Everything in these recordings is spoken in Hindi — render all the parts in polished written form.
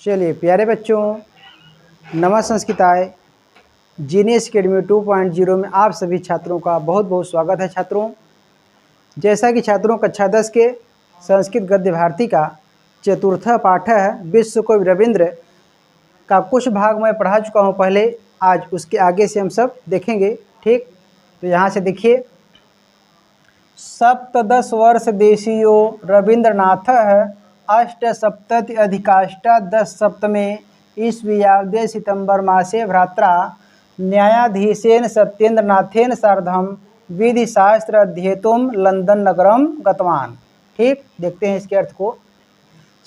चलिए प्यारे बच्चों, नमः संस्कृताय जीनियस अकेडमी 2.0 में आप सभी छात्रों का बहुत बहुत स्वागत है। छात्रों, जैसा कि छात्रों कक्षा 10 के संस्कृत गद्य भारती का चतुर्थ पाठ है विश्व कवि रविंद्र का कुछ भाग मैं पढ़ा चुका हूं पहले। आज उसके आगे से हम सब देखेंगे। ठीक, तो यहाँ से देखिए, सप्तदश वर्ष देशीयो रविंद्रनाथ अष्ट सप्तति अधिकाष्टादश सप्तमे ईस्वीयाब्दे सितंबर मासे भ्रात्रा न्यायाधीशेन सत्येंद्रनाथेन सार्धम विधिशास्त्र अध्येतुं लंदन नगरम गतवान। ठीक, देखते हैं इसके अर्थ को।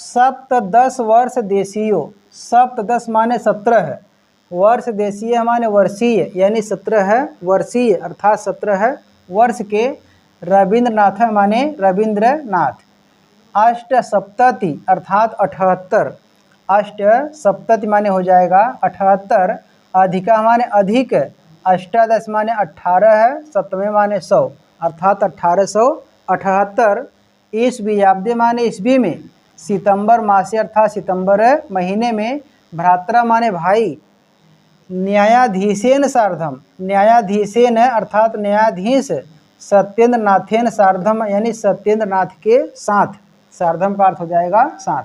सप्तदश वर्ष देशीयो, सप्तदश माने 17, वर्ष देशीय माने वर्षीय, यानी 17 वर्षीय अर्थात 17 वर्ष के रविंद्रनाथ माने रविंद्रनाथ। अष्ट सप्तति अर्थात 78, अष्ट सप्तति माने हो जाएगा 78, अधिका माने अधिक, अष्टादश माने 18, सप्तमे माने 100 अर्थात 1878, ईस्वीयाब्दे माने ईस्वी में, सितंबर मासे अर्थात सितंबर महीने में, भ्रात्रा माने भाई, न्यायाधीशेन सार्धम, न्यायाधीशेन अर्थात न्यायाधीश, सत्येंद्रनाथेन सार्धम यानी सत्येंद्रनाथ के साथ, सार्धम का अर्थ हो जाएगा साथ,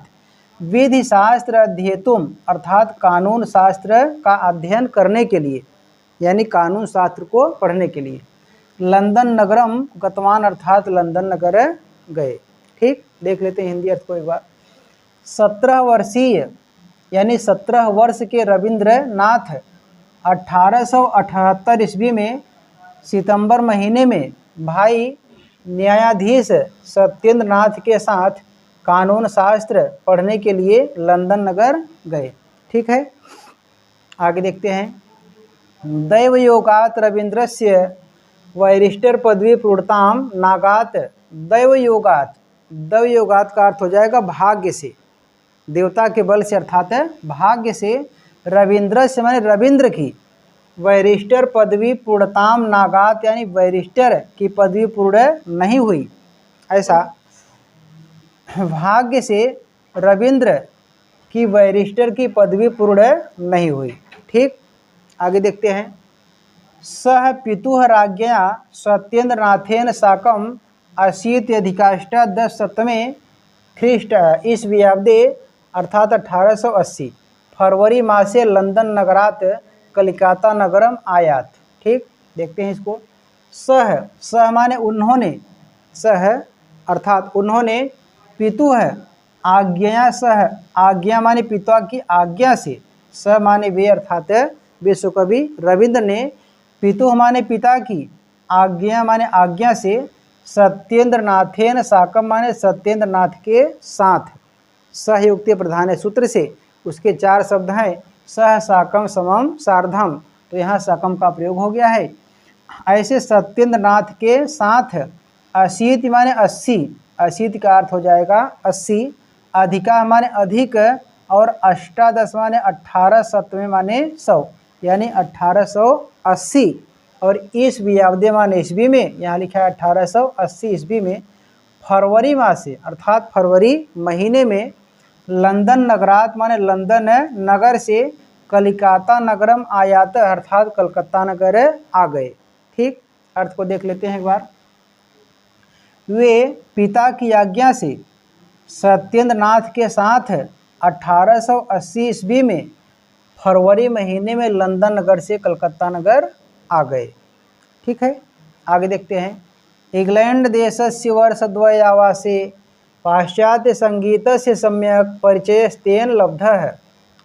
विधि शास्त्र अध्येतुम अर्थात कानून शास्त्र का अध्ययन करने के लिए, यानी कानून शास्त्र को पढ़ने के लिए, लंदन नगरम गतवान अर्थात लंदन नगर गए। ठीक, देख लेते हैं हिंदी अर्थ को एक बार। 17 वर्षीय यानी 17 वर्ष के रविंद्रनाथ 1878 ईस्वी में सितंबर महीने में भाई न्यायाधीश सत्येंद्रनाथ के साथ कानून शास्त्र पढ़ने के लिए लंदन नगर गए। ठीक है, आगे देखते हैं। दैवयोगात रविंद्रस्य वैरिस्टर पदवी पूर्णताम नागात। दैवयोगात, दैवयोगात का अर्थ हो जाएगा भाग्य से, देवता के बल से अर्थात भाग्य से, रविंद्र से माने रविंद्र की, वैरिस्टर पदवी पूर्णताम नागात यानी वैरिस्टर की पदवी पूर्ण नहीं हुई, ऐसा भाग्य से रविंद्र की वैरिस्टर की पदवी पूर्ण नहीं हुई। ठीक, आगे देखते हैं। सह पितुः राज्ञा सत्येंद्रनाथेन साकम अशीत्यधिकाष्टादश सप्तमे ख्रीष्ट ईस्वीयाब्दे अर्थात 1880 फरवरी मासे लंदन नगरात कलिकाता नगरम आयात। ठीक, देखते हैं इसको। सह, सह माने उन्होंने, सह अर्थात उन्होंने, पितु है आज्ञा, सह आज्ञा माने पिता की आज्ञा से, सह माने वे अर्थात विश्व कवि रविंद्र ने, पितु माने पिता की, आज्ञा माने आज्ञा से, सत्येंद्रनाथेन साकम माने सत्येंद्रनाथ के साथ, सहयुक्ति प्रधान सूत्र से उसके 4 शब्द हैं, सह साकम समम सार्धम, तो यहाँ साकम का प्रयोग हो गया है। ऐसे सत्येंद्रनाथ के साथ, अशीति माने 80, अशीति का अर्थ हो जाएगा 80, अधिका माने अधिक, और अष्टादश माने 18, सप्तमे माने 100 यानी 1880, और ईस्वीयाब्दे माने ईस्वी में, यहाँ लिखा है 1880 ईस्वी में, फरवरी माह से अर्थात फरवरी महीने में, लंदन नगरात माने लंदन नगर से, कलिकाता नगरम आयात अर्थात कलकत्ता नगर आ गए। ठीक, अर्थ को देख लेते हैं एक बार। वे पिता की आज्ञा से सत्येंद्रनाथ के साथ 1880 ईस्वी में फरवरी महीने में लंदन नगर से कलकत्ता नगर आ गए। ठीक है, आगे देखते हैं। इंग्लैंड देशस्य वर्षद्वयावासे पाश्चात्य संगीत से सम्यक परिचयस्तेन लब्धः।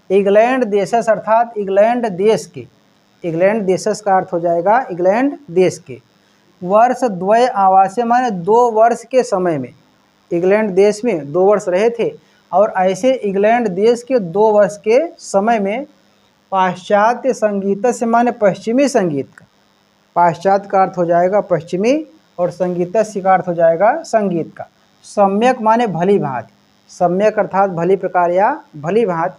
इंग्लैंड देशस अर्थात इंग्लैंड देश के, इंग्लैंड देशस का अर्थ हो जाएगा इंग्लैंड देश के, वर्ष द्वय आवासे माने 2 वर्ष के समय में, इंग्लैंड देश में 2 वर्ष रहे थे, और ऐसे इंग्लैंड देश के 2 वर्ष के समय में, पाश्चात्य संगीत से माने पश्चिमी संगीत का, पाश्चात्य का अर्थ हो जाएगा पश्चिमी, और संगीत से का अर्थ हो जाएगा संगीत का, सम्यक माने भली भांति, सम्यक अर्थात भली प्रकार या भली भांति,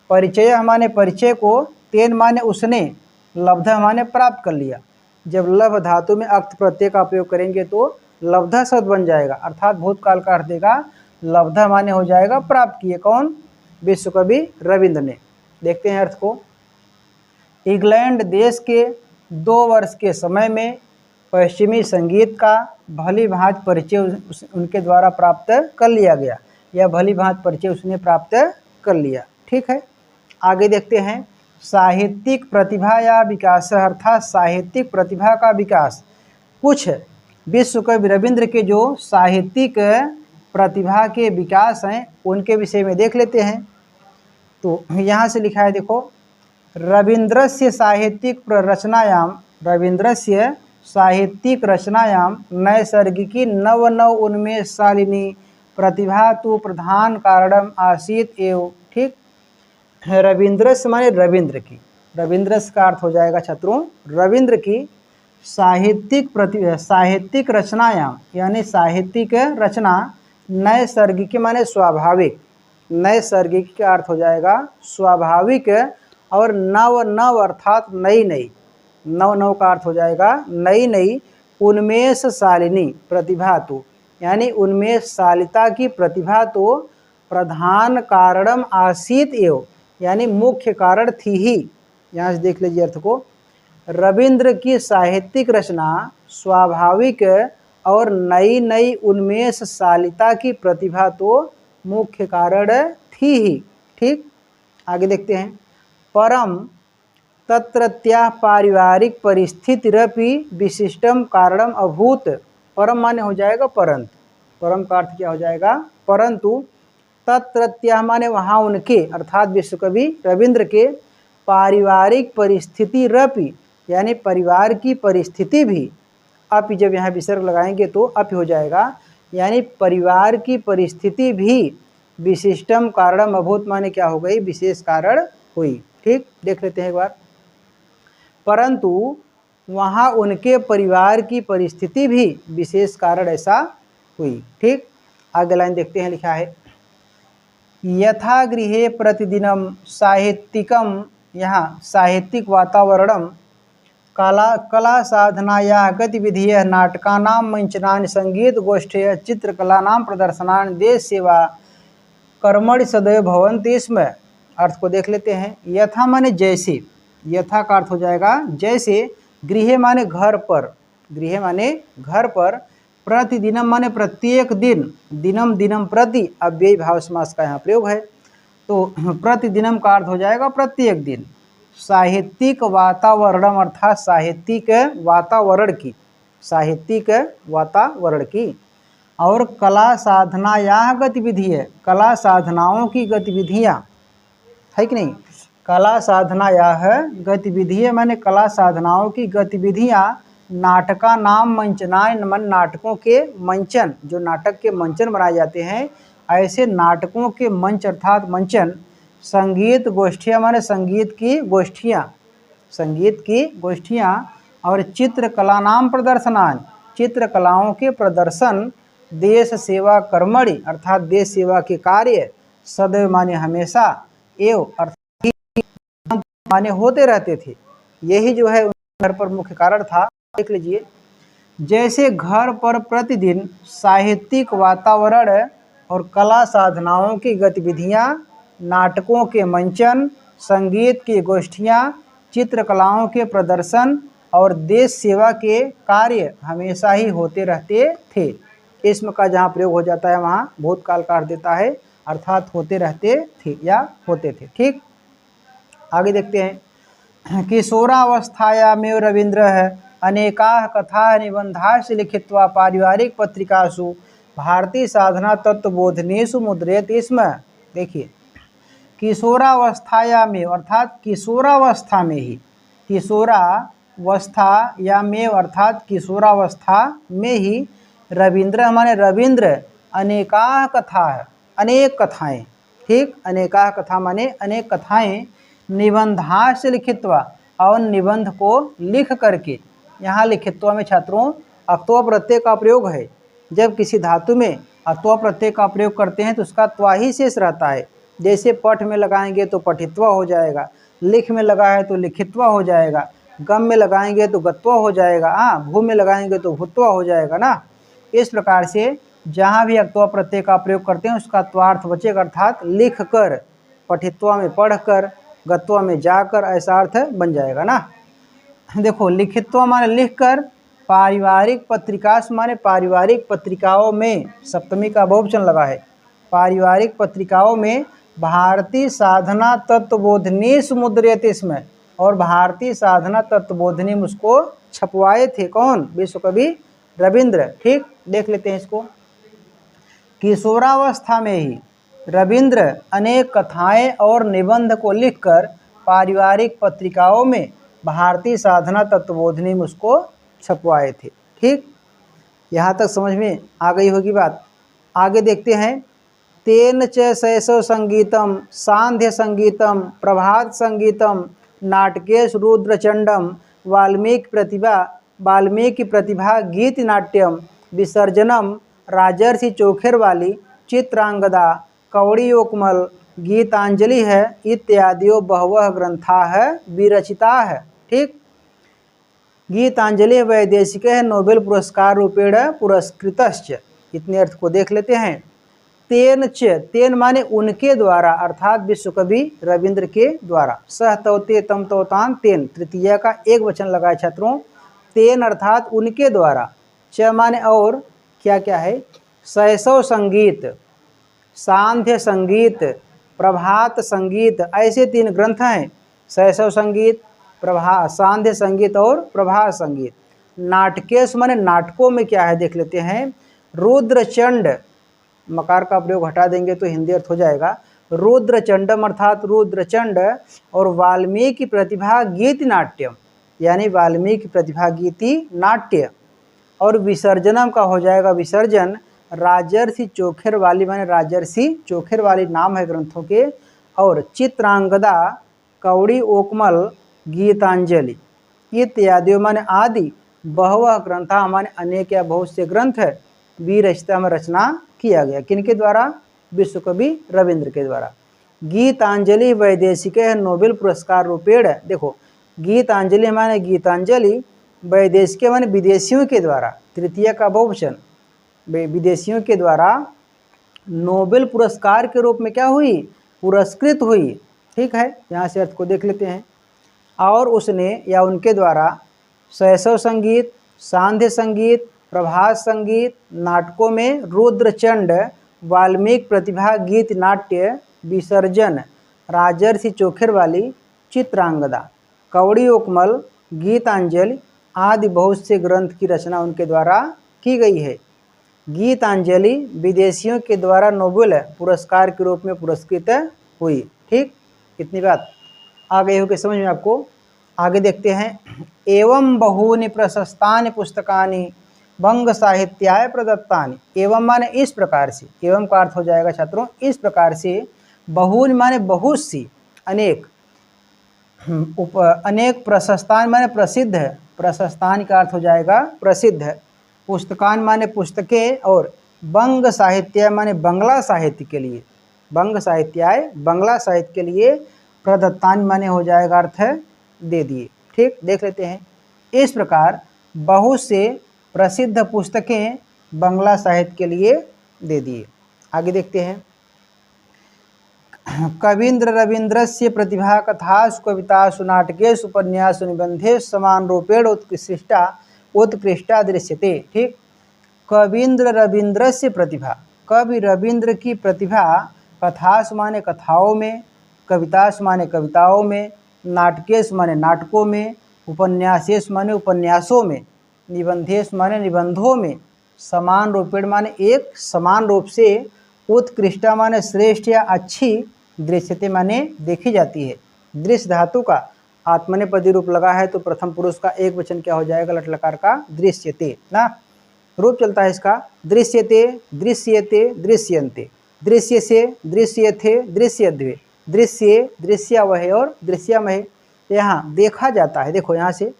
परिचय माने परिचय को, तेन माने उसने, लब्ध माने प्राप्त कर लिया। जब लभ धातु में अक्त प्रत्यय का प्रयोग करेंगे तो लब्धा शब्द बन जाएगा, अर्थात भूतकाल का अर्थ देगा, लब्धा माने हो जाएगा प्राप्त किए, कौन, विश्व कवि रविंद्र ने। देखते हैं अर्थ को। इंग्लैंड देश के 2 वर्ष के समय में पश्चिमी संगीत का भली भांति परिचय उनके द्वारा प्राप्त कर लिया गया, या भली भांति परिचय उसने प्राप्त कर लिया। ठीक है, आगे देखते हैं। साहित्यिक प्रतिभा या विकास, अर्थात साहित्यिक प्रतिभा का विकास। कुछ विश्व कवि रविंद्र के जो साहित्यिक प्रतिभा के विकास हैं उनके विषय में देख लेते हैं। तो यहाँ से लिखा है, देखो, रविंद्रस्य साहित्यिक रचनायां, रविंद्रस्य साहित्यिक रचनायां नैसर्गिकी नव नव उन्मेषशालिनी प्रतिभा तो प्रधान कारणम आसीत एव। ठीक, रविंद्रस्य माने रविंद्र की, रविंद्रस्य का अर्थ हो जाएगा छात्रों रविंद्र की साहित्यिक प्रतिभा, साहित्यिक रचनायां यानी साहित्यिक रचना, नैसर्गिक माने स्वाभाविक, नैसर्गिक का अर्थ हो जाएगा स्वाभाविक, और नव नव अर्थात नई नई, नव नव का अर्थ हो जाएगा नई नई, उन्मेषशालिनी प्रतिभा तो यानी उन्मेषशालिता की प्रतिभा तो प्रधान कारणम आसीत एव यानी मुख्य कारण थी ही। यहाँ से देख लीजिए अर्थ को। रविंद्र की साहित्यिक रचना स्वाभाविक और नई नई उन्मेषशालिता की प्रतिभा तो मुख्य कारण थी ही। ठीक, आगे देखते हैं। परम तत्रत्या पारिवारिक परिस्थितिरपि विशिष्टम कारणम अभूत। परम माने हो जाएगा परंतु, परम का अर्थ क्या हो जाएगा परंतु, तत्रत्या माने वहाँ उनके, अर्थात विश्व कवि रविंद्र के, पारिवारिक परिस्थिति रपि यानी परिवार की परिस्थिति भी, अपि जब यहाँ विसर्ग लगाएंगे तो अपि हो जाएगा, यानी परिवार की परिस्थिति भी विशिष्टम कारणम अभूत माने क्या हो गई विशेष कारण हुई। ठीक, देख लेते हैं एक बार। परंतु वहाँ उनके परिवार की परिस्थिति भी विशेष कारण ऐसा हुई। ठीक, आगे लाइन देखते हैं, लिखा है यथा गृहे प्रतिदिनम साहित्यिकम, यहाँ साहित्यिक वातावरणम, कला साधनायाः गतिविधियः नाटकानां मंचनानि संगीत गोष्ठयः चित्रकलानां प्रदर्शनानि देश सेवा कर्मणि सदैव भवन्ति स्म। अर्थ को देख लेते हैं। यथा माने जैसे, यथा का अर्थ हो जाएगा जैसे, गृह माने घर पर, गृह माने घर पर, प्रतिदिनम माने प्रत्येक दिन, दिनम दिनम प्रति, अव्ययी भाव समास का यहाँ प्रयोग है, तो प्रतिदिनम का अर्थ हो जाएगा प्रत्येक दिन। साहित्यिक वातावरणम अर्थात साहित्यिक वातावरण की, साहित्यिक वातावरण की, और कला साधना या गतिविधि है, कला साधनाओं की गतिविधियाँ है कि नहीं, कला साधना यह गतिविधि माने कला साधनाओं की गतिविधियाँ, नाटका नाम मंचनाय मन नाटकों के मंचन, जो नाटक के मंचन बनाए जाते हैं ऐसे नाटकों के मंच अर्थात मंचन, संगीत गोष्ठियाँ माने संगीत की गोष्ठियाँ, संगीत की गोष्ठियाँ, और चित्रकला नाम प्रदर्शनान, चित्रकलाओं के प्रदर्शन, देश सेवा कर्मणि अर्थात देश सेवा के कार्य, सदैव माने हमेशा, एव अर्थात माने होते रहते थे। यही जो है घर पर मुख्य कारण था। देख लीजिए, जैसे घर पर प्रतिदिन साहित्यिक वातावरण और कला साधनाओं की गतिविधियाँ, नाटकों के मंचन, संगीत की गोष्ठियाँ, चित्रकलाओं के प्रदर्शन और देश सेवा के कार्य हमेशा ही होते रहते थे। इसम का जहाँ प्रयोग हो जाता है वहाँ भूतकाल का अर्थ देता है, अर्थात होते रहते थे या होते थे। ठीक, आगे देखते हैं। किशोरावस्थायामेव रवीन्द्रः अनेकाः कथाः निबन्धाश्च लिखित्वा पारिवारिक पत्रिकासु भारतीय साधना तत्वबोधनेषु मुद्रयति स्म। देखिए, किशोरावस्थायामेव अर्थात किशोरावस्था में ही, किशोरावस्था या में अर्थात किशोरावस्था में ही, रवीन्द्र माने रवीन्द्र, अनेकाः कथाः अनेक कथाएं, ठीक, अनेकाः कथा माने अनेक कथाएं, निबंधाश्च लिखित्वा और निबंध को लिख करके, यहाँ लिखित्वा में छात्रों अक्त्वा प्रत्यय का प्रयोग है। जब किसी धातु में अक्त्वा प्रत्यय का प्रयोग करते हैं तो उसका त्वा ही शेष रहता है। जैसे पठ में लगाएंगे तो पठित्वा हो जाएगा, लिख में लगा है तो लिखित्वा हो जाएगा, गम में लगाएंगे तो गत्वा हो जाएगा, भू में लगाएंगे तो भूत्वा हो जाएगा ना। इस प्रकार से जहाँ भी अक्त्वा प्रत्यय का प्रयोग करते हैं उसका त्वार्थ बचेगा, अर्थात लिख कर, पठित्वा में पढ़कर, गत्वा में जाकर, ऐसा अर्थ बन जाएगा ना। देखो लिखित्वा माने लिखकर, पारिवारिक पत्रिकास माने पारिवारिक पत्रिकाओं में, सप्तमी का बहुवचन लगा है, पारिवारिक पत्रिकाओं में भारतीय साधना तत्वबोधिनी मुद्रियते इसमें, और भारतीय साधना तत्वबोधिनी उसको छपवाए थे कौन? विश्वकवि रविंद्र। ठीक, देख लेते हैं इसको। किशोरावस्था में ही रविंद्र अनेक कथाएं और निबंध को लिखकर पारिवारिक पत्रिकाओं में भारतीय साधना तत्वबोधिनी में उसको छपवाए थे। ठीक, यहाँ तक समझ में आ गई होगी बात। आगे देखते हैं। तेन च शैशव संगीतम, सांध्य संगीतम, प्रभात संगीतम, नाटकेश रुद्रचंडम, वाल्मीकि प्रतिभा गीत नाट्यम, विसर्जनम, राजर्षि चोखेर वाली, चित्रांगदा, कौड़ियोकमल, गीतांजलि है इत्यादियों बहवः ग्रंथा है विरचिता है। ठीक, गीतांजलि वैदेशिक है नोबेल पुरस्कार रूपेण पुरस्कृतश्च। इतने अर्थ को देख लेते हैं। तेन च, तेन माने उनके द्वारा, अर्थात विश्वकवि रविंद्र के द्वारा। सह तौते तम तौतान तेन, तृतीया का एक वचन लगा है छात्रों। तेन अर्थात उनके द्वारा, च माने और, क्या क्या है? शैशव संगीत, सांध्य संगीत, प्रभात संगीत, ऐसे 3 ग्रंथ हैं। शैशव संगीत, सांध्य संगीत और प्रभात संगीत। नाटकेश माने नाटकों में क्या है देख लेते हैं। रुद्रचंड, मकार का प्रयोग हटा देंगे तो हिंदी अर्थ हो जाएगा। रुद्रचंडम अर्थात रुद्रचंड, और वाल्मीकि प्रतिभा गीत नाट्यम, यानी वाल्मीकि प्रतिभा गीति नाट्य। और विसर्जनम का हो जाएगा विसर्जन। राजर्षि चोखेर वाली माने राजर्षि चोखेर वाली नाम है ग्रंथों के। और चित्रांगदा, कौड़ी ओकमल, गीतांजलि इत्यादि माने आदि बहवः ग्रंथा माने अनेक या बहुत से ग्रंथ है विरचिता में रचना किया गया। किनके द्वारा? विश्वकवि रविंद्र के द्वारा। गीतांजलि वैदेशिक है नोबेल पुरस्कार रूपेण। देखो गीतांजलि माने गीतांजलि, वैदेशिक माने विदेशियों के द्वारा, तृतीय का बहुवचन, विदेशियों के द्वारा नोबेल पुरस्कार के रूप में क्या हुई? पुरस्कृत हुई। ठीक है, यहाँ से अर्थ को देख लेते हैं। और उसने या उनके द्वारा शैशव संगीत, सांध्य संगीत, प्रभात संगीत, नाटकों में रुद्रचंड, वाल्मीकि प्रतिभा गीत नाट्य, विसर्जन, राजर्षि चोखेर वाली, चित्रांगदा, कौड़ियोकमल, गीतांजलि आदि बहुत से ग्रंथ की रचना उनके द्वारा की गई है। गीतांजलि विदेशियों के द्वारा नोबेल पुरस्कार के रूप में पुरस्कृत हुई। ठीक, इतनी बात आ गई होगी समझ में आपको। आगे देखते हैं। एवं बहूनि प्रशस्तानि पुस्तकानि बंग साहित्याय प्रदत्तानि। एवं माने इस प्रकार से, एवं का अर्थ हो जाएगा छात्रों इस प्रकार से। बहूनि माने बहुत सी, अनेक, अनेक प्रशस्तान माने प्रसिद्ध है, प्रशस्तान का अर्थ हो जाएगा प्रसिद्ध है। पुस्तकान माने पुस्तकें, और बंग साहित्य माने बंगला साहित्य के लिए, बंग साहित्याय बंगला साहित्य के लिए, प्रदत्तान माने हो जाएगा अर्थ है दे दिए। ठीक, देख लेते हैं। इस प्रकार बहुत से प्रसिद्ध पुस्तकें बंगला साहित्य के लिए दे दिए। आगे देखते हैं। कवींद्र रवींद्रस्य प्रतिभा कथासु कवितासु नाटकेषु उपन्यासु निबंधेषु समान रूपेण उत्कृष्टा दृश्यते। ठीक, कवींद्र रवींद्रस्य प्रतिभा, कवि रवींद्र की प्रतिभा, कथासु माने कथाओं में, कवितासु माने कविताओं में, नाटकेषु माने नाटकों में, उपन्यासेषु माने उपन्यासों में, निबंधेषु माने निबंधों में, समान रूपेण माने एक समान रूप से, उत्कृष्टा माने श्रेष्ठ या अच्छी, दृश्यते माने देखी जाती है। दृश्य धातु का आत्मनेपदी रूप लगा है तो प्रथम पुरुष का एक वचन क्या हो जाएगा? लट लकार का दृश्यते ना रूप चलता है इसका। दृश्यते, दृश्यते, दृश्यन्ते, दृश्य से, दृश्यथे, दृश्यद्वे, दृश्य, दृश्यावहे और दृश्यामहे। यहाँ देखा जाता है। देखो यहाँ से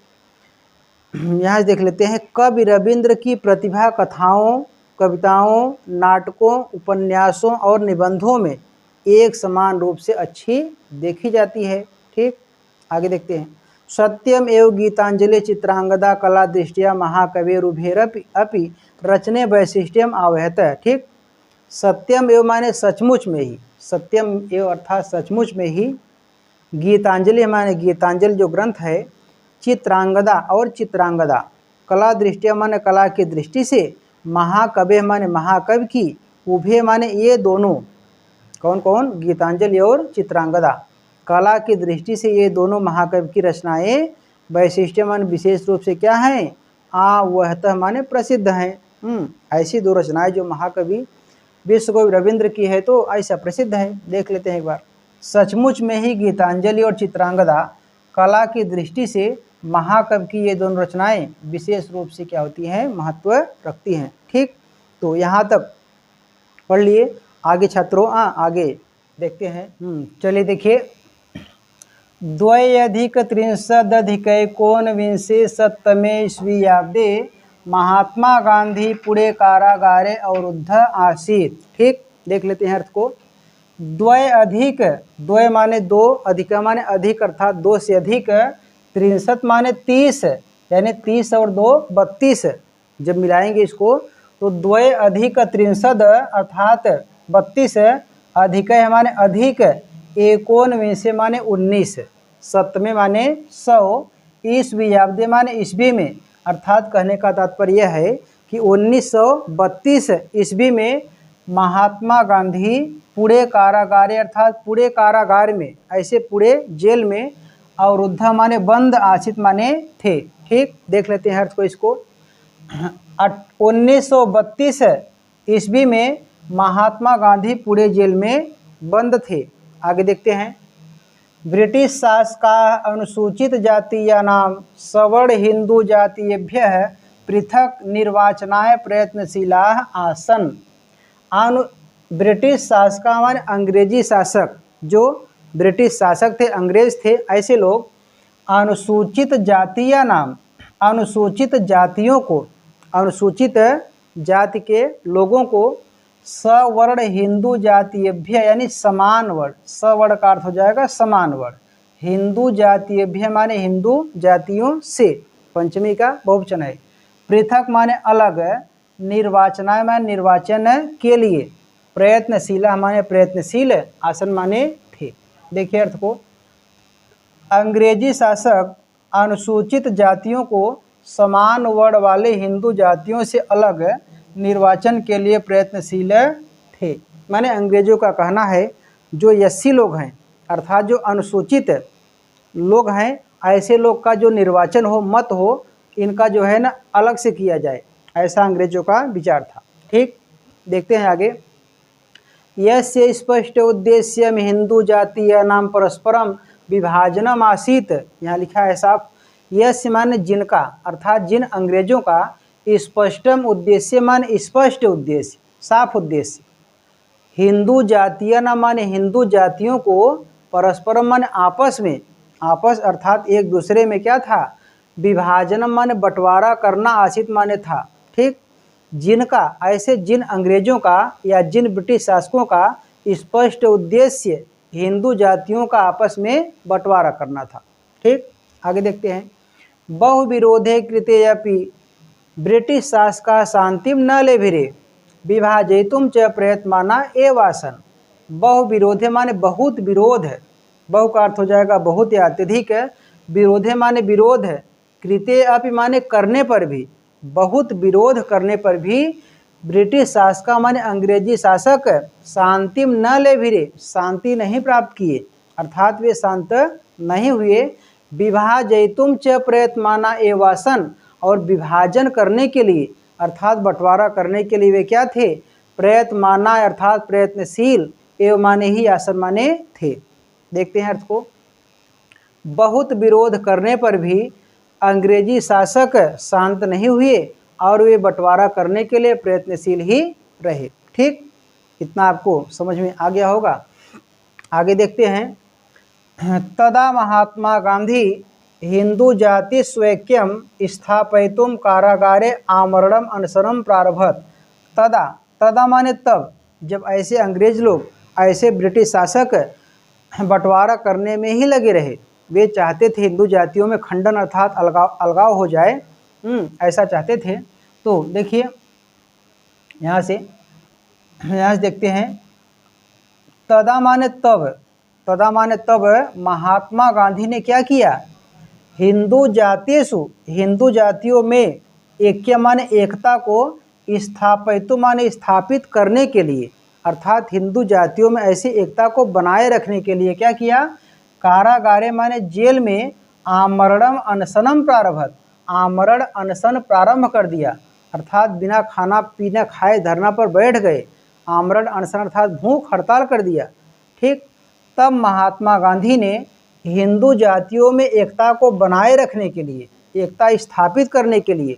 देख लेते हैं। कवि रवींद्र की प्रतिभा कथाओं, कविताओं, नाटकों, उपन्यासों और निबंधों में एक समान रूप से अच्छी देखी जाती है। ठीक, आगे देखते हैं। सत्यम एवं गीतांजलि चित्रांगदा कला दृष्टिया महाकविरुभेरपि अपि रचने वैशिष्ट्यम आवहत। ठीक, सत्यम एवं माने सचमुच में ही, सत्यम एवं अर्थात सचमुच में ही, गीतांजलि माने गीतांजलि जो ग्रंथ है, चित्रांगदा और चित्रांगदा, कला दृष्टि माने कला की दृष्टि से, महाकवि माने महाकवि की, उभय माने ये दोनों, कौन कौन, गीतांजलि और चित्रांगदा, कला की दृष्टि से ये दोनों महाकवि की रचनाएं वैशिष्ट्य मान विशेष रूप से क्या हैं, वहतः माने प्रसिद्ध हैं। ऐसी दो रचनाएं जो महाकवि विश्वकवि रविंद्र की है तो ऐसा प्रसिद्ध है। देख लेते हैं एक बार। सचमुच में ही गीतांजलि और चित्रांगदा कला की दृष्टि से महाकवि की ये दोनों रचनाएं विशेष रूप से क्या होती हैं, महत्व रखती हैं। ठीक, तो यहाँ तक पढ़ लिए। आगे छात्रों आगे देखते हैं। चलिए देखिए, द्व्यधिकत्रिंशदधिकैकोनविंशे ईस्वीयाब्दे महात्मा गांधी पुणे कारागारे अवरुद्ध आसीत। ठीक, देख लेते हैं अर्थ को। द्वय अधिक, द्वय माने दो, अधिक माने अधिक अर्थात दो से अधिक, त्रिंशत माने 30, यानी 30 और 2 32, जब मिलाएंगे इसको तो द्वय अधिक त्रिंशद अर्थात 32, अधिक माने अधिक, एकोनविंशे माने 19, सप्तमे माने 100, ईस्वीयाब्दे माने ईस्वी में, अर्थात कहने का तात्पर्य यह है कि 1932 ईस्वी में महात्मा गांधी पुणे कारागारे अर्थात पुणे कारागार में, ऐसे पुणे जेल में, अवरुद्ध माने बंद, आशित माने थे। ठीक, देख लेते हैं अर्थ को इसको। 1932 ईस्वी में महात्मा गांधी पुणे जेल में बंद थे। आगे देखते हैं। ब्रिटिश शासका अनुसूचित जातीयानां सवर्ण हिंदू जातीयेभ्यः पृथक निर्वाचनाय प्रयत्नशीलाः आसन्। ब्रिटिश शासका माने अंग्रेजी शासक, जो ब्रिटिश शासक थे, अंग्रेज थे, ऐसे लोग अनुसूचित जातीय नाम, अनुसूचित जातियों को, अनुसूचित जाति के लोगों को, सवर्ण हिंदू जातीयभ्य यानी समान वर्ण, सवर्ण का अर्थ हो जाएगा समान वर्ण, हिंदू जातीयभ्य माने हिंदू जातियों से, पंचमी का बहुवचन है, पृथक माने अलग, निर्वाचनाय माने निर्वाचन के लिए, प्रयत्नशीला माने प्रयत्नशील, आसन माने थे। देखिए अर्थ को। अंग्रेजी शासक अनुसूचित जातियों को समान वर्ण वाले हिंदू जातियों से अलग निर्वाचन के लिए प्रयत्नशील थे। माने अंग्रेजों का कहना है जो एससी लोग हैं अर्थात जो अनुसूचित लोग हैं, ऐसे लोग का जो निर्वाचन हो, मत हो, इनका जो है ना अलग से किया जाए, ऐसा अंग्रेजों का विचार था। ठीक, देखते हैं आगे। यस्य स्पष्ट उद्देश्य में हिंदू जातीय नाम परस्परम विभाजनम आसीत, यहाँ लिखा है साफ। यस्य माने जिनका अर्थात जिन अंग्रेजों का, स्पष्टम उद्देश्य माने स्पष्ट उद्देश्य, साफ उद्देश्य, हिंदू जातीय नाम माने हिंदू जातियों को, परस्परम माने आपस में, आपस अर्थात एक दूसरे में क्या था, विभाजनम माने बंटवारा करना, आसित माने था। ठीक, जिनका, ऐसे जिन अंग्रेजों का या जिन ब्रिटिश शासकों का स्पष्ट उद्देश्य हिंदू जातियों का आपस में बंटवारा करना था। ठीक, आगे देखते हैं। बहुविरोधे कृते अपि ब्रिटिश शासका शांतिम न लेभिरे विभाजयितुम च प्रयत्माना एवासन। बहुविरोधे माने बहुत विरोध है, बहु का अर्थ हो जाएगा बहुत या अत्यधिक, विरोधे माने विरोध है, कृते अपि माने करने पर भी, बहुत विरोध करने पर भी, ब्रिटिश शासका माने अंग्रेजी शासक शांतिम न लेभिरे शांति नहीं प्राप्त किए अर्थात वे शांत नहीं हुए, विभाजयितुम च प्रयत्माना एवासन और विभाजन करने के लिए अर्थात बंटवारा करने के लिए वे क्या थे, प्रयत्माना अर्थात प्रयत्नशील, एवं माने ही आसन माने थे। देखते हैं अर्थ को। बहुत विरोध करने पर भी अंग्रेजी शासक शांत नहीं हुए और वे बंटवारा करने के लिए प्रयत्नशील ही रहे। ठीक, इतना आपको समझ में आ गया होगा। आगे देखते हैं। तदा महात्मा गांधी हिंदू जाति स्वैक्यम स्थापयितुम कारागारे आमरणम अनशनम प्रारभत। तदा, तदा माने तब, जब ऐसे अंग्रेज लोग, ऐसे ब्रिटिश शासक बंटवारा करने में ही लगे रहे, वे चाहते थे हिंदू जातियों में खंडन अर्थात अलगाव हो जाए, ऐसा चाहते थे। तो देखिए यहाँ से देखते हैं। तदा माने तब, तदा माने तब महात्मा गांधी ने क्या किया, हिंदू जातीयसु, हिंदू जातियों में ऐक्य माने एकता को स्थापित माने स्थापित करने के लिए, अर्थात हिंदू जातियों में ऐसी एकता को बनाए रखने के लिए क्या किया, कारागारे माने जेल में आमरणम अनशनम प्रारभत, आमरण अनशन प्रारंभ कर दिया, अर्थात बिना खाना पीना खाए धरना पर बैठ गए, आमरण अनशन अर्थात भूख हड़ताल कर दिया। ठीक, तब महात्मा गांधी ने हिंदू जातियों में एकता को बनाए रखने के लिए, एकता स्थापित करने के लिए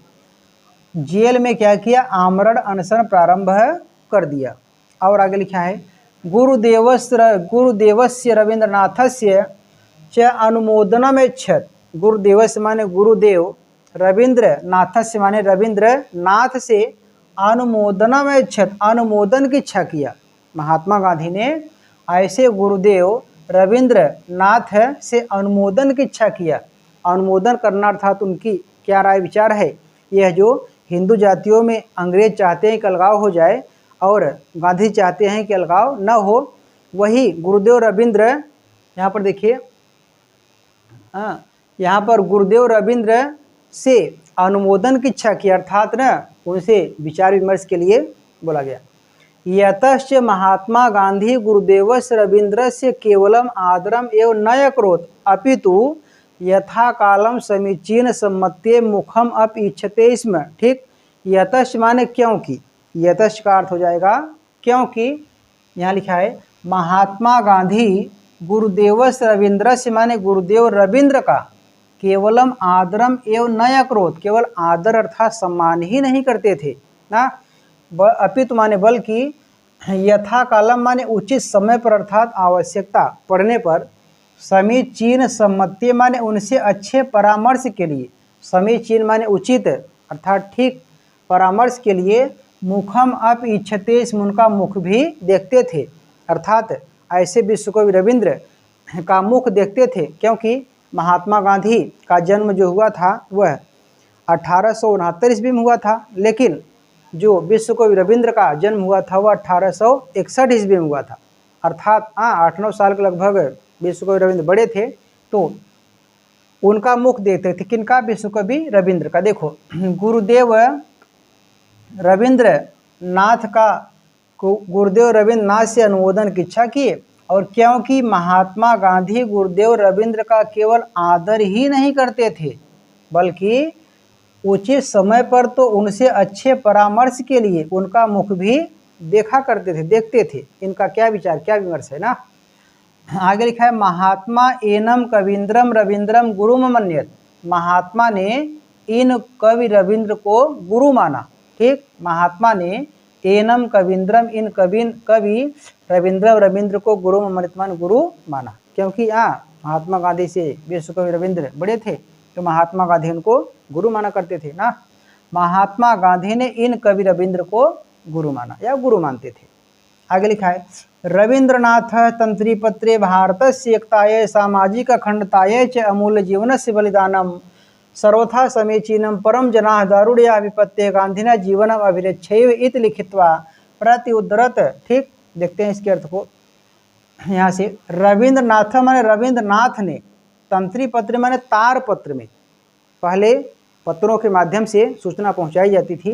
जेल में क्या किया, आमरण अनशन प्रारंभ कर दिया। और आगे लिखा है गुरुदेवस्य रविंद्रनाथस्य च अनुमोदनमेच्छत्, गुरुदेवस्य माने गुरुदेव, रविंद्रनाथस्य माने रविंद्रनाथ से अनुमोदनमेच्छत्, अनुमोदन की इच्छा किया। महात्मा गांधी ने ऐसे गुरुदेव रविंद्रनाथ से अनुमोदन की इच्छा किया। अनुमोदन करना अर्थात उनकी क्या राय विचार है, यह जो हिंदू जातियों में अंग्रेज चाहते हैं कि अलगाव हो जाए और गांधी चाहते हैं कि अलगाव न हो, वही गुरुदेव रविंद्र, यहाँ पर देखिए, यहाँ पर गुरुदेव रविंद्र से अनुमोदन की इच्छा की, अर्थात न उनसे विचार विमर्श के लिए बोला गया। यतश्च महात्मा गांधी गुरुदेवस्य रविंद्रस्य केवलम आदरम एवं न अकरोत् अपितु यथा कालम समीचीन सम्मत्ये मुखम अप इच्छते स्म। ठीक, यतश्च माने क्योंकि, यतश्च का अर्थ हो जाएगा क्योंकि, यहाँ लिखा है महात्मा गांधी गुरुदेवस्य रविंद्रस्य माने गुरुदेव रविंद्र का केवलम आदरम एवं न अकरोत्, केवल आदर अर्थात सम्मान ही नहीं करते थे ना, अपितु माने बल्कि, यथा कालम माने उचित समय पर अर्थात आवश्यकता पड़ने पर, समीचीन सम्मत्य माने उनसे अच्छे परामर्श के लिए, समीचीन माने उचित अर्थात ठीक परामर्श के लिए, मुखम अप इच्छते, उनका मुख भी देखते थे, अर्थात ऐसे विश्वकवि रविंद्र का मुख देखते थे, क्योंकि महात्मा गांधी का जन्म जो हुआ था वह 1869 ईस्वी में हुआ था, लेकिन जो विश्वकवि रविंद्र का जन्म हुआ था वह 1861 ईस्वी में हुआ था, अर्थात 8-9 साल के लगभग विश्वकवि रविंद्र बड़े थे, तो उनका मुख देखते थे। किनका, विश्वकवि रविंद्र का। देखो गुरुदेव रविंद्रनाथ का, गुरुदेव रविंद्रनाथ से अनुमोदन की इच्छा की, और क्योंकि महात्मा गांधी गुरुदेव रविंद्र का केवल आदर ही नहीं करते थे बल्कि उचित समय पर तो उनसे अच्छे परामर्श के लिए उनका मुख भी देखा करते थे, देखते थे। इनका क्या विचार, क्या विमर्श है ना। आगे लिखा है महात्मा एनम कवींद्रम रविंद्रम गुरुम मन्यत, महात्मा ने इन कवि रविंद्र को गुरु माना। ठीक, महात्मा ने एनम कवींद्रम, इन कवि रविंद्र को गुरु मन्यत मान गुरु माना, क्योंकि महात्मा गांधी से विश्वकवि रविंद्र बड़े थे, तो महात्मा गांधी उनको गुरु माना करते थे ना। महात्मा गांधी ने इन कवि रविंद्र को गुरु माना या गुरु मानते थे। आगे लिखा है रविंद्रनाथ तंत्रीपत्रे भारतस्य एकतायै सामाजिक अखंडतायै च अमूल्य जीवनस्य बलिदानम सर्वथा समीचीनम परम जनाः दारुण्या विपत्ते गांधिना जीवनम अभिरक्षैव इति लिखित्वा प्रति उद्धरत। ठीक, देखते हैं इसके अर्थ को यहाँ से। रविंद्रनाथ माने रविंद्रनाथ ने, तंत्री पत्र माने तार पत्र में, पहले पत्रों के माध्यम से सूचना पहुंचाई जाती थी,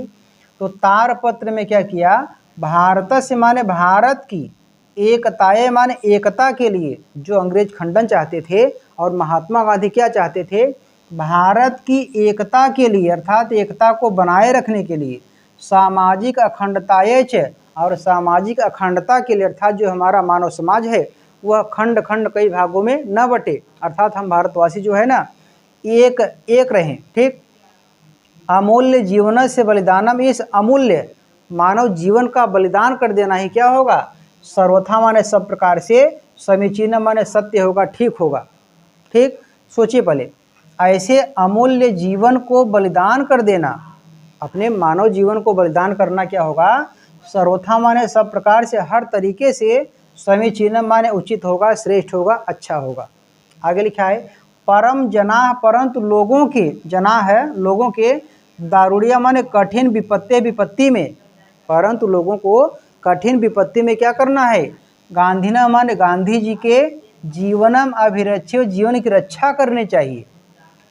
तो तार पत्र में क्या किया, भारत से माने भारत की, एकताये माने एकता के लिए, जो अंग्रेज खंडन चाहते थे, और महात्मा गांधी क्या चाहते थे, भारत की एकता के लिए अर्थात एकता को बनाए रखने के लिए, सामाजिक अखंडताये च, और सामाजिक अखंडता के लिए अर्थात जो हमारा मानव समाज है वह खंड खंड कई भागों में न बटे, अर्थात हम भारतवासी जो है ना एक एक रहें। ठीक, अमूल्य जीवन से बलिदानम, इस अमूल्य मानव जीवन का बलिदान कर देना ही क्या होगा, सर्वथा माने सब प्रकार से, समीचीन माने सत्य होगा, ठीक होगा। ठीक, सोचिए पहले, ऐसे अमूल्य जीवन को बलिदान कर देना, अपने मानव जीवन को बलिदान करना क्या होगा, सर्वथा माने सब प्रकार से, हर तरीके से, समीचीन माने उचित होगा, श्रेष्ठ होगा, अच्छा होगा। आगे लिखा है परम जना, परंतु लोगों के, जना है लोगों के, दारुड़िया माने कठिन विपत्ति में, परंतु लोगों को कठिन विपत्ति में क्या करना है, गांधीना माने गांधी जी के जीवनम अभिरक्ष्य, जीवन की रक्षा करनी चाहिए।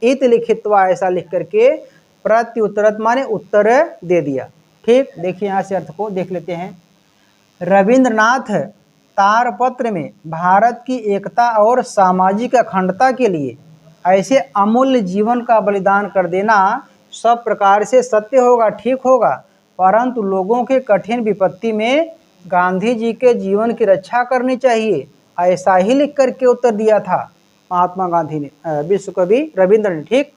इत लिखित्वा, ऐसा लिख करके प्रत्युत्तरत माने उत्तर दे दिया। ठीक, देखिए यहाँ से अर्थ को देख लेते हैं। रविंद्रनाथ तारपत्र में भारत की एकता और सामाजिक अखंडता के लिए ऐसे अमूल्य जीवन का बलिदान कर देना सब प्रकार से सत्य होगा, ठीक होगा, परंतु लोगों के कठिन विपत्ति में गांधी जी के जीवन की रक्षा करनी चाहिए, ऐसा ही लिख करके उत्तर दिया था महात्मा गांधी ने, विश्व कवि रविंद्र ने। ठीक,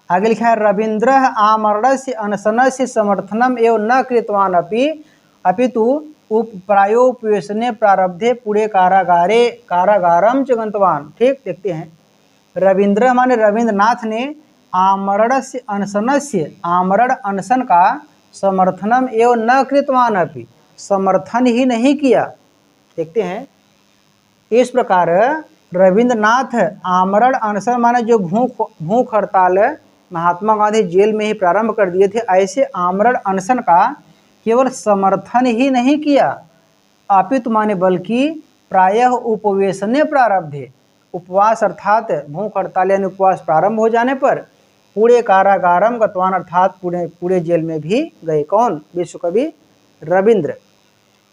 आगे लिखा है रविंद्र आमरणस्य अनशनस्य समर्थनम एवं न कृतवान अपितु प्रायोपवेशने प्रारब्धे पुणे कारागारम च गंतवान। ठीक, देखते हैं। रविंद्र माने रविंद्रनाथ ने आमरणस्य अनशनस्य, आमरण अनशन का समर्थनम एवं न कृतवान अपि, समर्थन ही नहीं किया। देखते हैं, इस प्रकार रविंद्रनाथ आमरण अनशन माने जो भूख हड़ताल महात्मा गांधी जेल में ही प्रारंभ कर दिए थे, ऐसे आमरण अनशन का केवल समर्थन ही नहीं किया, अपितु माने बल्कि प्रायः उपवेशने प्रारब्धे, उपवास अर्थात भूख हड़ताल यानी उपवास प्रारंभ हो जाने पर पूरे कारागारम गतवान अर्थात पूरे जेल में भी गए। कौन? विश्व कवि रविंद्र।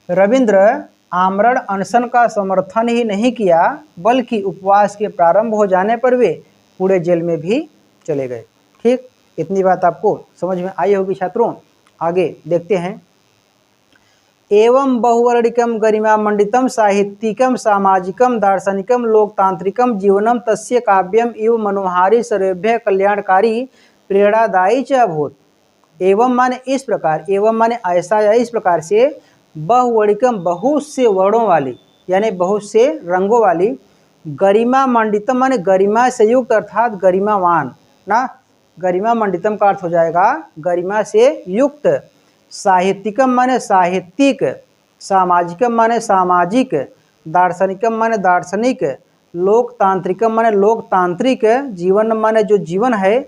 रविंद्र आमरण अनशन का समर्थन ही नहीं किया, बल्कि उपवास के प्रारंभ हो जाने पर वे पूरे जेल में भी चले गए। ठीक, इतनी बात आपको समझ में आई होगी छात्रों। आगे देखते हैं। एवं बहुवर्णिकम गरिमा मंडितम साहित्यिकम सामाजिकम दार्शनिकम लोकतांत्रिकम जीवनम तस्य काव्यम इव मनोहारी सर्वेभ्य कल्याणकारी प्रेरणादायी च अभूत। एवं माने इस प्रकार, एवं माने ऐसा या इस प्रकार से, बहुवर्णिकम बहुत से वर्णों वाली यानी बहुत से रंगों वाली, गरिमा मंडितम माने गरिमा से युक्त अर्थात गरिमावान ना, गरिमा मंडितम का अर्थ हो जाएगा गरिमा से युक्त, साहित्यिकम माने साहित्यिक, सामाजिकम माने सामाजिक, दार्शनिकम माने दार्शनिक, लोकतांत्रिकम माने लोकतांत्रिक, जीवन माने जो जीवन है,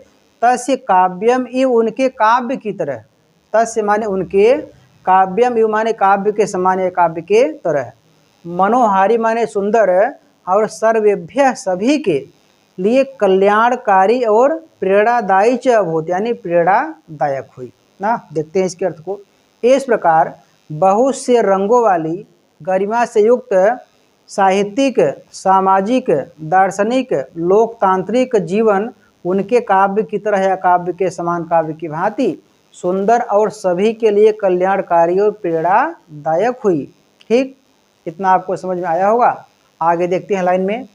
तस्य काव्यम इव उनके काव्य की तरह, तस्य माने उनके, काव्यम इव माने काव्य के समान या काव्य के तरह, मनोहारी माने सुंदर, और सर्वेभ्य सभी के लिए कल्याणकारी और प्रेरणादायी च अभूत यानी प्रेरणादायक हुई ना। देखते हैं इसके अर्थ को। इस प्रकार बहुत से रंगों वाली, गरिमा से युक्त, साहित्यिक, सामाजिक, दार्शनिक, लोकतांत्रिक जीवन उनके काव्य की तरह या काव्य के समान, काव्य की भांति सुंदर और सभी के लिए कल्याणकारी और प्रेरणादायक हुई। ठीक, इतना आपको समझ में आया होगा। आगे देखते हैं लाइन में।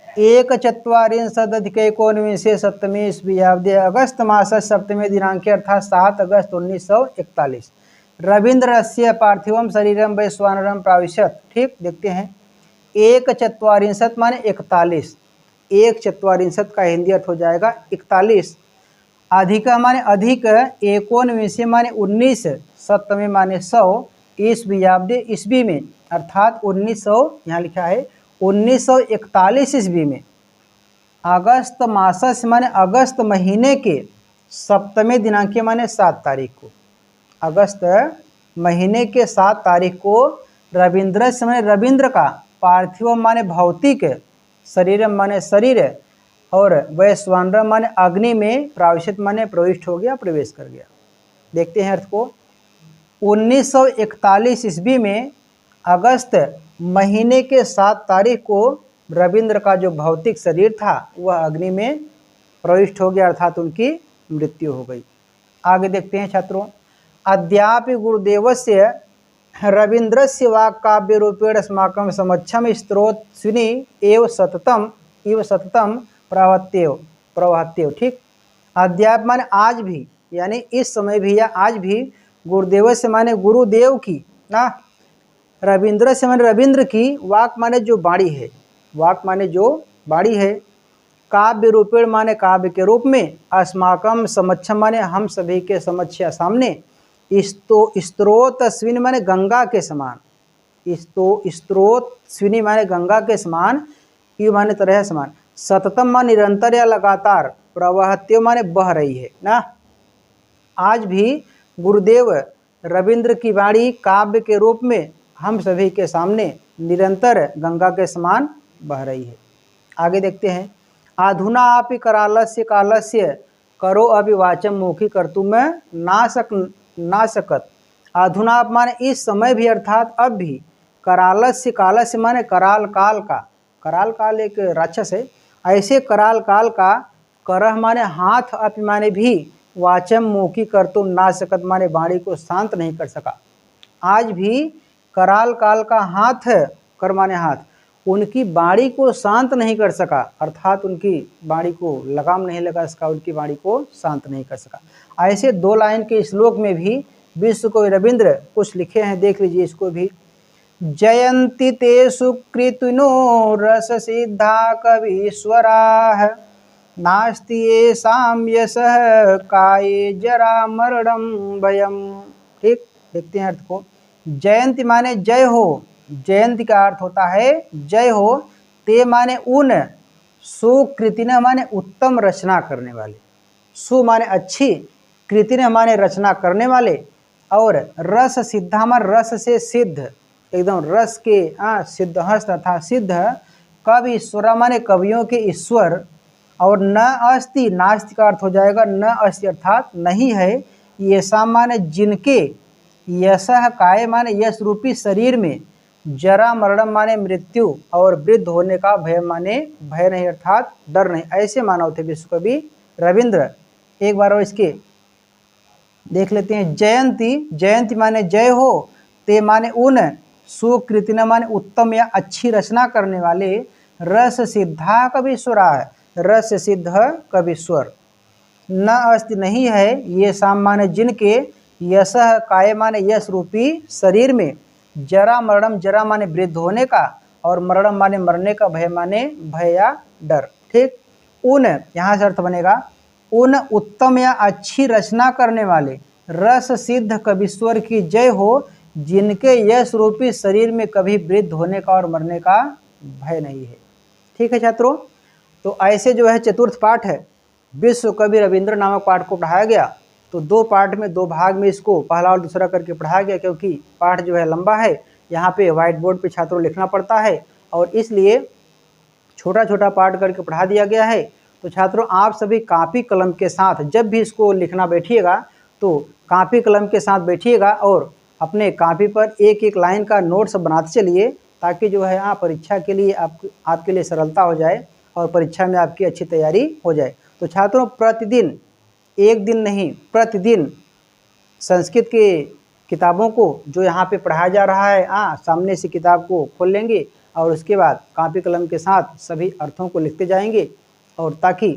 1/4/19 सप्तमी ईस्वीयाब्दे अगस्त मास सप्तमे दिनांके अर्थात 7 अगस्त 1941 रविंद्रस्य पार्थिवम शरीरम वैश्वानरम प्राविशत। ठीक, देखते हैं। 1/4 माने 41, 1/4 का हिंदी अर्थ हो जाएगा 41, अधिक माने अधिक, 19 माने 19, सप्तमी माने 100, ईस्वीयाब्दे ईस्वी में अर्थात 1900, यहाँ लिखा है 1941 ईस्वी में, अगस्त मासस माने अगस्त महीने के सप्तमी दिनांक माने 7 तारीख को, अगस्त महीने के 7 तारीख को रविंद्र माने रविंद्र का, पार्थिव माने भौतिक, शरीर माने शरीर, और वैश्वानर माने अग्नि में, प्राविशित माने प्रविष्ट हो गया, प्रवेश कर गया। देखते हैं अर्थ को। 1941 ईस्वी में अगस्त महीने के 7 तारीख को रविंद्र का जो भौतिक शरीर था वह अग्नि में प्रविष्ट हो गया अर्थात उनकी मृत्यु हो गई। आगे देखते हैं छात्रों। अद्यापि गुरुदेवस्य रविंद्रस्य वाक्काव्य रूपेण अस्माकं समक्षम स्त्रोतस्विनी एव सततम प्रवहत्येव। ठीक, अद्याप माने आज भी, यानी इस समय भी या आज भी, गुरुदेव से माने गुरुदेव की ना, रविंद्र से माने रविंद्र की, वाक माने जो बाणी है, वाक माने जो बाणी है, काव्य रूपेण माने काव्य के रूप में, अस्माकम समक्षम माने हम सभी के समक्ष या सामने, स्त्रोतस्विनी माने गंगा के समान, स्त्रोतस्विनी माने गंगा के समान, यू माने तरह समान, सततम माने निरंतर या लगातार, प्रवहत्यो माने बह रही है ना। आज भी गुरुदेव रविंद्र की वाणी काव्य के रूप में हम सभी के सामने निरंतर गंगा के समान बह रही है। आगे देखते हैं। अधुना अपि करालस्य कालस्य करो अभिवाचम मुखी कर्तुम ना सकत। अधुना आप माने इस समय भी, अर्थात अब भी, करालस्य कालस्य माने कराल काल का, कराल काल एक राक्षस है, ऐसे कराल काल का, करह माने हाथ, अपि माने भी, वाचम मुखी कर्तुम ना सकत माने वाणी को शांत नहीं कर सका। आज भी कराल काल का हाथ, कर माने हाथ, उनकी वाणी को शांत नहीं कर सका, अर्थात उनकी वाणी को लगाम नहीं लगा सका, उनकी वाणी को शांत नहीं कर सका। ऐसे 2 लाइन के श्लोक में भी विश्व कवि रविंद्र कुछ लिखे हैं, देख लीजिए इसको भी। जयंती ते सुकृतिनो रस सिद्धा कवीश्वराः नास्ति येषां यशः काये जरा मरणं भयम्। ठीक, देखते हैं अर्थ को। जयंती माने जय हो, जयंती का अर्थ होता है जय हो। ते माने उन, सुकृतिन माने उत्तम रचना करने वाले, सु माने अच्छी, कृतिन माने रचना करने वाले, और रस सिद्धा माने रस से सिद्ध, एकदम रस के सिद्ध तथा सिद्ध, कवि ईश्वर माने कवियों के ईश्वर, और न अस्ति, नास्ति का अर्थ हो जाएगा न अस्ति अर्थात नहीं है, ये माने जिनके, यशः काय माने यश रूपी शरीर में, जरा मरणम माने मृत्यु, और वृद्ध होने का भय माने भय नहीं अर्थात डर नहीं। ऐसे मानव थे विश्व कवि रविंद्र। एक बार और इसके देख लेते हैं। जयंती, जयंती माने जय हो, ते माने उन, सुकृतिन माने उत्तम या अच्छी रचना करने वाले, रस सिद्धा कवीश्वरा, रस सिद्ध कवीश्वर, न अस्ति नहीं है, ये शाम माने जिनके, यशः काय माने यश रूपी शरीर में, जरा मरणम, जरा माने वृद्ध होने का, और मरणम माने मरने का, भय माने भय या डर। ठीक, उन, यहाँ से अर्थ बनेगा उन उत्तम या अच्छी रचना करने वाले रस सिद्ध कवीश्वर की जय हो, जिनके यश रूपी शरीर में कभी वृद्ध होने का और मरने का भय नहीं है। ठीक है छात्रों, तो ऐसे जो है चतुर्थ पाठ है, विश्व कवि रविंद्र नामक पाठ को पढ़ाया गया। तो 2 पार्ट में, 2 भाग में इसको पहला और दूसरा करके पढ़ाया गया, क्योंकि पाठ जो है लंबा है, यहाँ पे व्हाइट बोर्ड पे छात्रों लिखना पड़ता है, और इसलिए छोटा छोटा पार्ट करके पढ़ा दिया गया है। तो छात्रों आप सभी कापी कलम के साथ जब भी इसको लिखना बैठिएगा, तो कापी कलम के साथ बैठिएगा और अपने कापी पर एक एक लाइन का नोट्स बनाते चलिए, ताकि जो है परीक्षा के लिए आपके लिए सरलता हो जाए और परीक्षा में आपकी अच्छी तैयारी हो जाए। तो छात्रों प्रतिदिन, एक दिन नहीं, प्रतिदिन संस्कृत के किताबों को जो यहाँ पे पढ़ाया जा रहा है, सामने से किताब को खोल लेंगे और उसके बाद कापी कलम के साथ सभी अर्थों को लिखते जाएंगे, और ताकि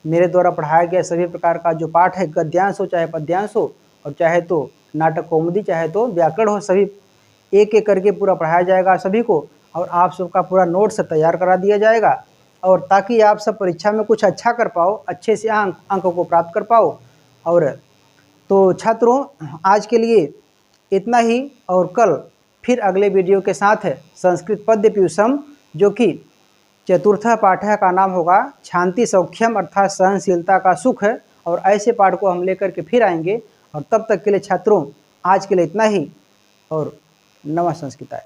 मेरे द्वारा पढ़ाया गया सभी प्रकार का जो पाठ है, गद्यांश हो चाहे पद्यांश हो, और चाहे तो नाटक कौमुदी चाहे तो व्याकरण हो, सभी एक एक करके पूरा पढ़ाया जाएगा सभी को, और आप सबका पूरा नोट्स तैयार करा दिया जाएगा, और ताकि आप सब परीक्षा में कुछ अच्छा कर पाओ, अच्छे से अंक को प्राप्त कर पाओ। और तो छात्रों आज के लिए इतना ही, और कल फिर अगले वीडियो के साथ संस्कृत पद्य पीयूषम, जो कि चतुर्थ पाठ का नाम होगा शांति सौख्यम अर्थात सहनशीलता का सुख, और ऐसे पाठ को हम लेकर के फिर आएंगे। और तब तक के लिए छात्रों आज के लिए इतना ही, और नमः संस्कृताय।